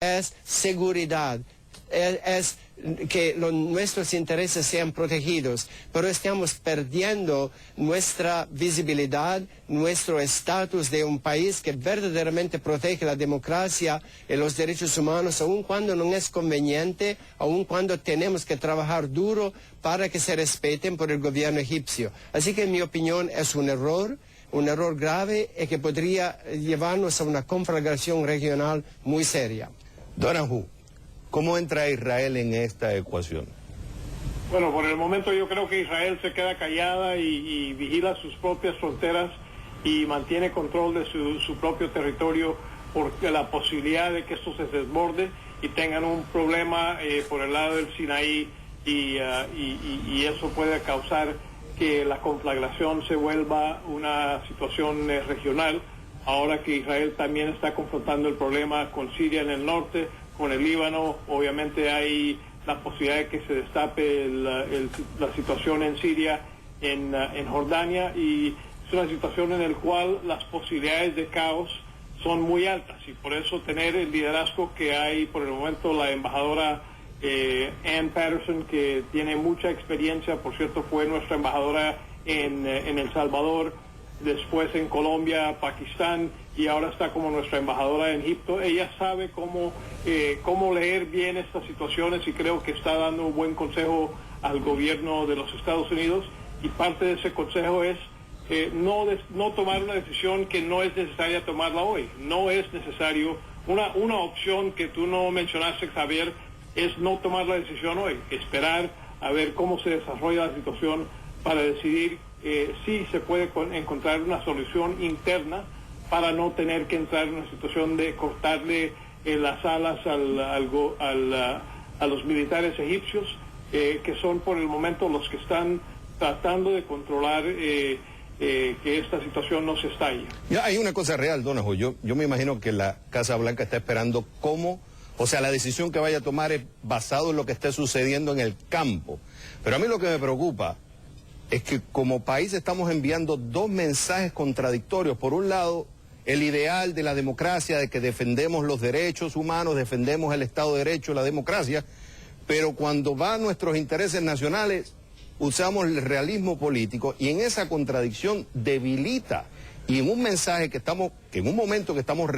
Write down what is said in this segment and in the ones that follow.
es seguridad, es que nuestros intereses sean protegidos, pero estamos perdiendo nuestra visibilidad, nuestro estatus de un país que verdaderamente protege la democracia y los derechos humanos, aun cuando no es conveniente, aun cuando tenemos que trabajar duro para que se respeten por el gobierno egipcio. Así que en mi opinión es un error grave y que podría llevarnos a una conflagración regional muy seria. Donahue, ¿cómo entra Israel en esta ecuación? Bueno, por el momento yo creo que Israel se queda callada y vigila sus propias fronteras y mantiene control de su propio territorio por la posibilidad de que esto se desborde y tengan un problema por el lado del Sinaí y eso puede causar que la conflagración se vuelva una situación regional. Ahora que Israel también está confrontando el problema con Siria en el norte, con el Líbano, obviamente hay la posibilidad de que se destape la situación en Siria, en Jordania, y es una situación en la cual las posibilidades de caos son muy altas, y por eso tener el liderazgo que hay por el momento la embajadora Ann Patterson, que tiene mucha experiencia, por cierto fue nuestra embajadora en El Salvador, después en Colombia, Pakistán, y ahora está como nuestra embajadora en Egipto. Ella sabe cómo leer bien estas situaciones y creo que está dando un buen consejo al gobierno de los Estados Unidos, y parte de ese consejo es no tomar una decisión que no es necesaria tomarla hoy. No es necesario, una opción que tú no mencionaste, Javier, es no tomar la decisión hoy, esperar a ver cómo se desarrolla la situación para decidir si se puede encontrar una solución interna para no tener que entrar en una situación de cortarle las alas a los militares egipcios, que son por el momento los que están tratando de controlar que esta situación no se estalle. Ya, hay una cosa real, Donahue. Yo me imagino que la Casa Blanca está esperando la decisión que vaya a tomar es basado en lo que esté sucediendo en el campo. Pero a mí lo que me preocupa es que como país estamos enviando dos mensajes contradictorios. Por un lado, el ideal de la democracia, de que defendemos los derechos humanos, defendemos el Estado de Derecho, la democracia, pero cuando van nuestros intereses nacionales, usamos el realismo político, y en esa contradicción debilita, y en un mensaje que en un momento que estamos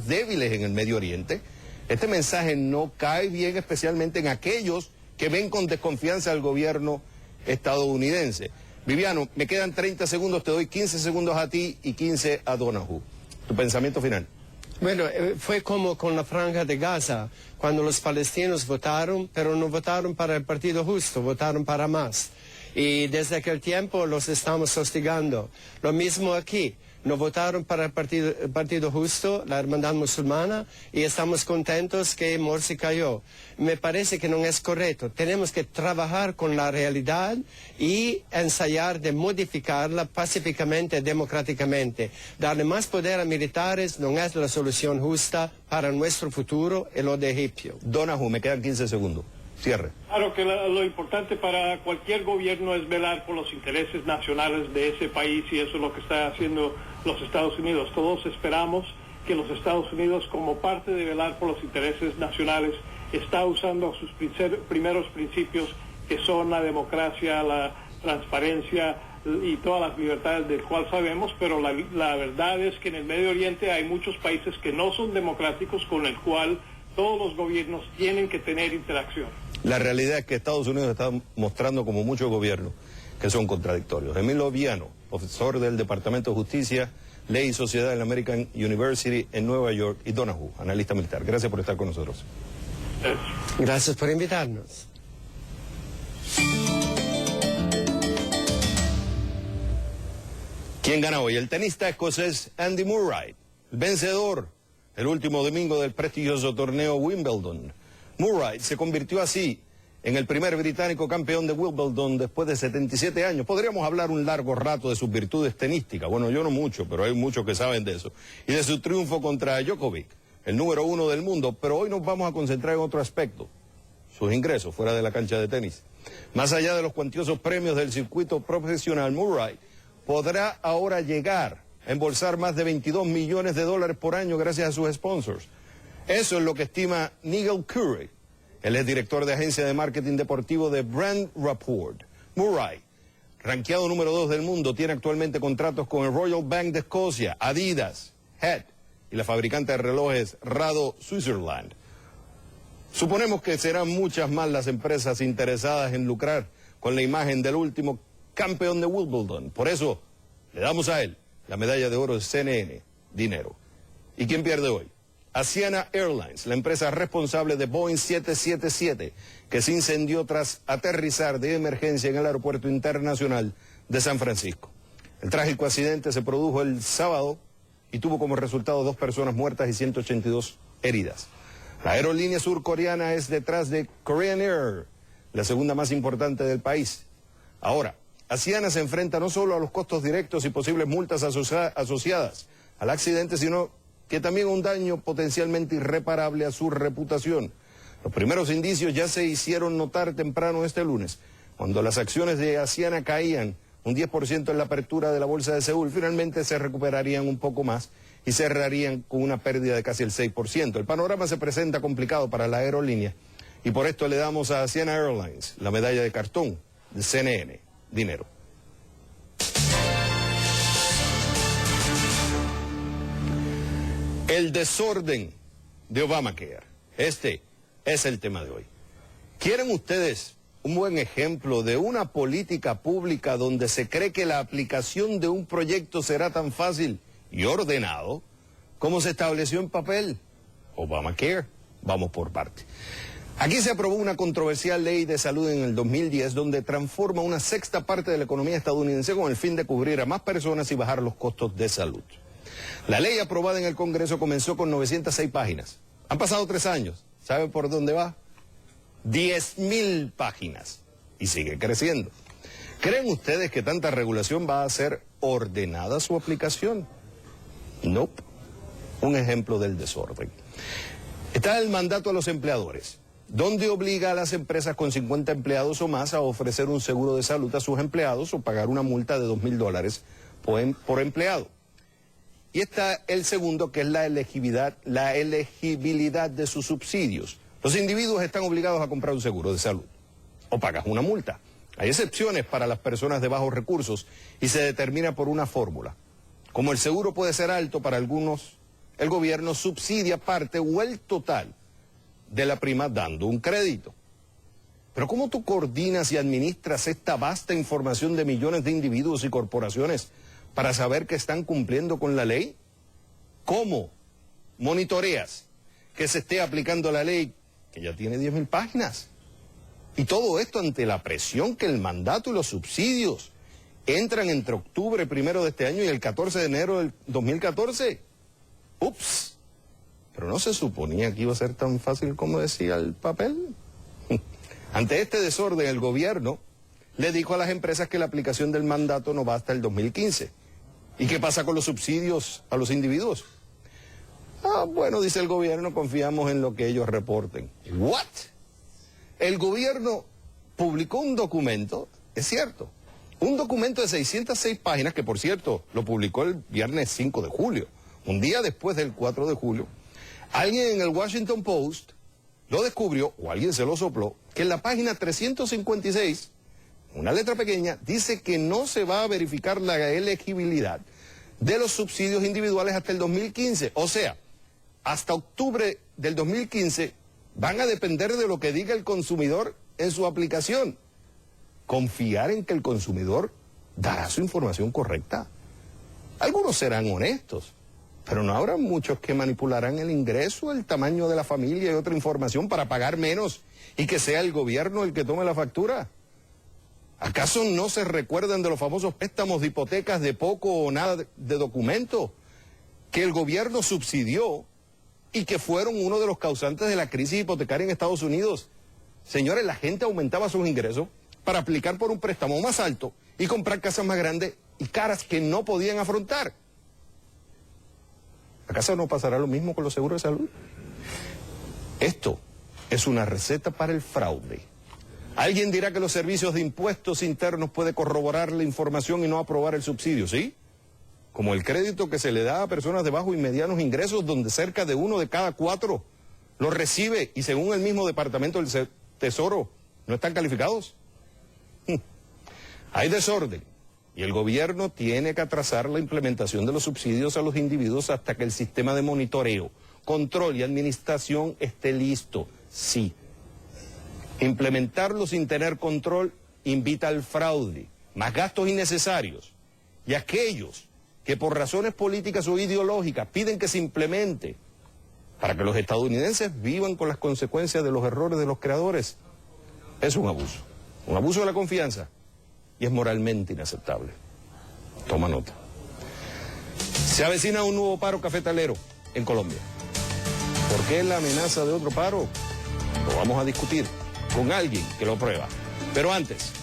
débiles en el Medio Oriente, este mensaje no cae bien, especialmente en aquellos que ven con desconfianza al gobierno estadounidense. Viviano, me quedan 30 segundos, te doy 15 segundos a ti y 15 a Donahue. Tu pensamiento final. Bueno, fue como con la Franja de Gaza, cuando los palestinos votaron, pero no votaron para el Partido Justo, votaron para Hamas. Y desde aquel tiempo los estamos hostigando. Lo mismo aquí. No votaron para el partido Justo, la Hermandad Musulmana, y estamos contentos que Morsi cayó. Me parece que no es correcto. Tenemos que trabajar con la realidad y ensayar de modificarla pacíficamente, democráticamente. Darle más poder a militares no es la solución justa para nuestro futuro y lo de Egipto. Donahue, me quedan 15 segundos. Cierre. Claro que lo importante para cualquier gobierno es velar por los intereses nacionales de ese país, y eso es lo que está haciendo los Estados Unidos. Todos esperamos que los Estados Unidos, como parte de velar por los intereses nacionales, está usando sus primeros principios, que son la democracia, la transparencia y todas las libertades del cual sabemos, pero la verdad es que en el Medio Oriente hay muchos países que no son democráticos, con el cual todos los gobiernos tienen que tener interacción. La realidad es que Estados Unidos está mostrando, como muchos gobiernos, que son contradictorios. Emilio Viano, profesor del Departamento de Justicia, Ley y Sociedad en la American University en Nueva York, y Donahue, analista militar. Gracias por estar con nosotros. Gracias por invitarnos. ¿Quién gana hoy? El tenista escocés Andy Murray, el vencedor el último domingo del prestigioso torneo Wimbledon. Murray se convirtió así en el primer británico campeón de Wimbledon después de 77 años. Podríamos hablar un largo rato de sus virtudes tenísticas. Bueno, yo no mucho, pero hay muchos que saben de eso. Y de su triunfo contra Djokovic, el número 1 del mundo. Pero hoy nos vamos a concentrar en otro aspecto: sus ingresos fuera de la cancha de tenis. Más allá de los cuantiosos premios del circuito profesional, Murray podrá ahora llegar a embolsar más de $22 millones por año gracias a sus sponsors. Eso es lo que estima Nigel Curry. Él es director de agencia de marketing deportivo de Brand Report. Murray, rankeado número 2 del mundo, tiene actualmente contratos con el Royal Bank de Escocia, Adidas, Head y la fabricante de relojes Rado Switzerland. Suponemos que serán muchas más las empresas interesadas en lucrar con la imagen del último campeón de Wimbledon. Por eso le damos a él la medalla de oro de CNN, dinero. ¿Y quién pierde hoy? Asiana Airlines, la empresa responsable de Boeing 777, que se incendió tras aterrizar de emergencia en el aeropuerto internacional de San Francisco. El trágico accidente se produjo el sábado y tuvo como resultado 2 personas muertas y 182 heridas. La aerolínea surcoreana es detrás de Korean Air, la segunda más importante del país. Ahora, Asiana se enfrenta no solo a los costos directos y posibles multas asociadas al accidente, sino que también un daño potencialmente irreparable a su reputación. Los primeros indicios ya se hicieron notar temprano este lunes, cuando las acciones de Asiana caían un 10% en la apertura de la bolsa de Seúl. Finalmente se recuperarían un poco más y cerrarían con una pérdida de casi el 6%. El panorama se presenta complicado para la aerolínea y por esto le damos a Asiana Airlines la medalla de cartón de CNN, dinero. El desorden de Obamacare. Este es el tema de hoy. ¿Quieren ustedes un buen ejemplo de una política pública donde se cree que la aplicación de un proyecto será tan fácil y ordenado como se estableció en papel? Obamacare. Vamos por parte. Aquí se aprobó una controversial ley de salud en el 2010 donde transforma una sexta parte de la economía estadounidense con el fin de cubrir a más personas y bajar los costos de salud. La ley aprobada en el Congreso comenzó con 906 páginas. Han pasado 3 años. ¿Saben por dónde va? 10.000 páginas. Y sigue creciendo. ¿Creen ustedes que tanta regulación va a ser ordenada su aplicación? No. Un ejemplo del desorden. Está el mandato a los empleadores, donde obliga a las empresas con 50 empleados o más a ofrecer un seguro de salud a sus empleados o pagar una multa de $2.000 por empleado. Y está el segundo, que es la elegibilidad de sus subsidios. Los individuos están obligados a comprar un seguro de salud o pagas una multa. Hay excepciones para las personas de bajos recursos y se determina por una fórmula. Como el seguro puede ser alto para algunos, el gobierno subsidia parte o el total de la prima dando un crédito. Pero ¿cómo tú coordinas y administras esta vasta información de millones de individuos y corporaciones para saber que están cumpliendo con la ley? ¿Cómo monitoreas que se esté aplicando la ley que ya tiene 10.000 páginas? Y todo esto ante la presión que el mandato y los subsidios entran entre octubre 1 de este año y el 14 de enero del 2014. Ups, pero no se suponía que iba a ser tan fácil como decía el papel. Ante este desorden, el gobierno le dijo a las empresas que la aplicación del mandato no va hasta el 2015. ¿Y qué pasa con los subsidios a los individuos? Bueno, dice el gobierno, confiamos en lo que ellos reporten. ¿What? El gobierno publicó un documento, es cierto, un documento de 606 páginas, que por cierto, lo publicó el viernes 5 de julio, un día después del 4 de julio. Alguien en el Washington Post lo descubrió, o alguien se lo sopló, que en la página 356, una letra pequeña, dice que no se va a verificar la elegibilidad de los subsidios individuales hasta el 2015. O sea, hasta octubre del 2015 van a depender de lo que diga el consumidor en su aplicación. Confiar en que el consumidor dará su información correcta. Algunos serán honestos, pero no habrá muchos que manipularán el ingreso, el tamaño de la familia y otra información para pagar menos y que sea el gobierno el que tome la factura. ¿Acaso no se recuerdan de los famosos préstamos de hipotecas de poco o nada de documento que el gobierno subsidió y que fueron uno de los causantes de la crisis hipotecaria en Estados Unidos? Señores, la gente aumentaba sus ingresos para aplicar por un préstamo más alto y comprar casas más grandes y caras que no podían afrontar. ¿Acaso no pasará lo mismo con los seguros de salud? Esto es una receta para el fraude. Alguien dirá que los servicios de impuestos internos puede corroborar la información y no aprobar el subsidio, ¿sí? Como el crédito que se le da a personas de bajos y medianos ingresos, donde cerca de 1 de cada 4 los recibe y según el mismo Departamento del Tesoro no están calificados. Hay desorden y el gobierno tiene que atrasar la implementación de los subsidios a los individuos hasta que el sistema de monitoreo, control y administración esté listo. Sí. Implementarlo sin tener control invita al fraude, más gastos innecesarios. Y aquellos que por razones políticas o ideológicas piden que se implemente para que los estadounidenses vivan con las consecuencias de los errores de los creadores, es un abuso de la confianza y es moralmente inaceptable. Toma nota. Se avecina un nuevo paro cafetalero en Colombia. ¿Por qué la amenaza de otro paro? Lo vamos a discutir con alguien que lo prueba. Pero antes,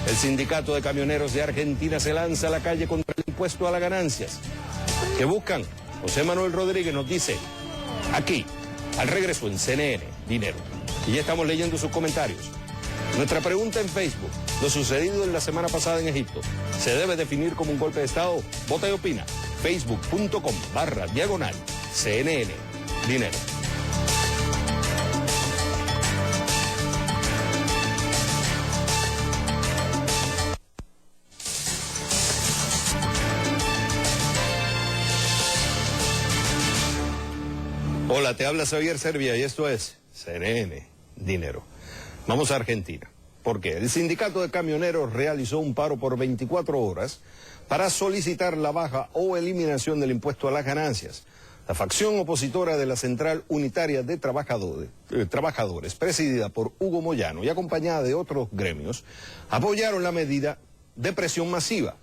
el Sindicato de Camioneros de Argentina se lanza a la calle contra el impuesto a las ganancias. ¿Qué buscan? José Manuel Rodríguez nos dice, aquí, al regreso en CNN, Dinero. Y ya estamos leyendo sus comentarios. Nuestra pregunta en Facebook, lo sucedido en la semana pasada en Egipto, ¿se debe definir como un golpe de Estado? Vota y opina. Facebook.com/CNN, Dinero. Hola, te habla Xavier Servia y esto es CNN, Dinero. Vamos a Argentina. ¿Por qué? El sindicato de camioneros realizó un paro por 24 horas para solicitar la baja o eliminación del impuesto a las ganancias. La facción opositora de la Central Unitaria de Trabajadores, presidida por Hugo Moyano y acompañada de otros gremios, apoyaron la medida de presión masiva.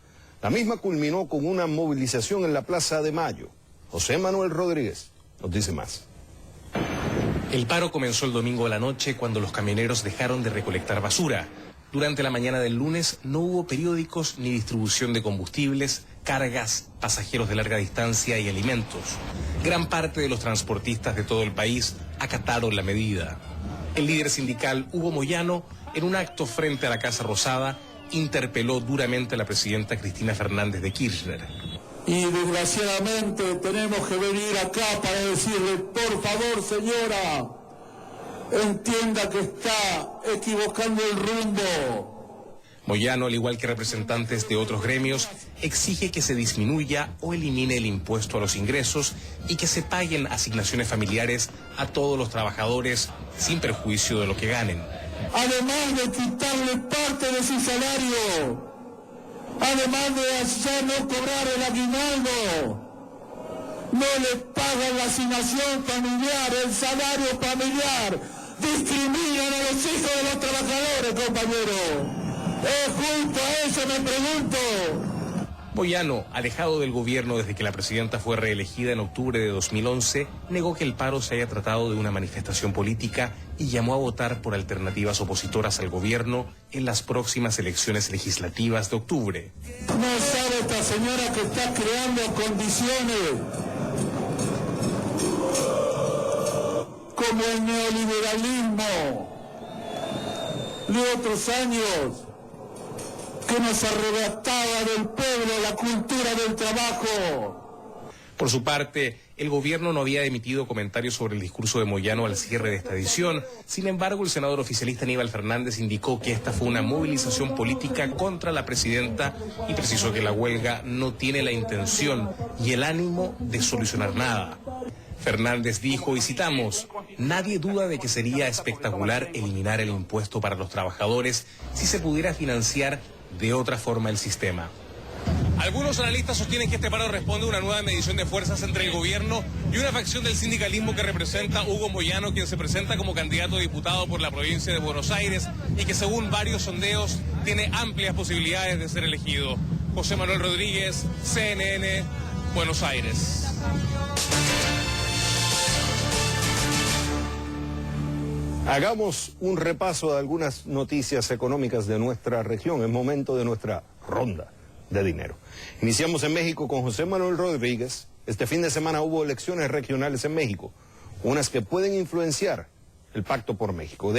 La misma culminó con una movilización en la Plaza de Mayo. José Manuel Rodríguez nos dice más. El paro comenzó el domingo a la noche cuando los camioneros dejaron de recolectar basura. Durante la mañana del lunes no hubo periódicos ni distribución de combustibles, cargas, pasajeros de larga distancia y alimentos. Gran parte de los transportistas de todo el país acataron la medida. El líder sindical Hugo Moyano, en un acto frente a la Casa Rosada, interpeló duramente a la presidenta Cristina Fernández de Kirchner. Y desgraciadamente tenemos que venir acá para decirle, por favor, señora, entienda que está equivocando el rumbo. Moyano, al igual que representantes de otros gremios, exige que se disminuya o elimine el impuesto a los ingresos y que se paguen asignaciones familiares a todos los trabajadores sin perjuicio de lo que ganen. Además de quitarle parte de su salario, además de hacer no cobrar el aguinaldo, no le pagan la asignación familiar, el salario familiar, discriminan a los hijos de los trabajadores, compañeros. ¿Es justo eso, me pregunto? Moyano, alejado del gobierno desde que la presidenta fue reelegida en octubre de 2011, negó que el paro se haya tratado de una manifestación política y llamó a votar por alternativas opositoras al gobierno en las próximas elecciones legislativas de octubre. No sabe esta señora que está creando condiciones como el neoliberalismo de otros años, que nos arrebataba del pueblo la cultura del trabajo. Por su parte, el gobierno no había emitido comentarios sobre el discurso de Moyano al cierre de esta edición. Sin embargo, el senador oficialista Aníbal Fernández indicó que esta fue una movilización política contra la presidenta y precisó que la huelga no tiene la intención y el ánimo de solucionar nada. Fernández dijo, y citamos, nadie duda de que sería espectacular eliminar el impuesto para los trabajadores si se pudiera financiar de otra forma el sistema. Algunos analistas sostienen que este paro responde a una nueva medición de fuerzas entre el gobierno y una facción del sindicalismo que representa Hugo Moyano, quien se presenta como candidato a diputado por la provincia de Buenos Aires y que según varios sondeos tiene amplias posibilidades de ser elegido. José Manuel Rodríguez, CNN, Buenos Aires. Hagamos un repaso de algunas noticias económicas de nuestra región. Es momento de nuestra ronda de dinero. Iniciamos en México con José Manuel Rodríguez. Este fin de semana hubo elecciones regionales en México, unas que pueden influenciar el Pacto por México.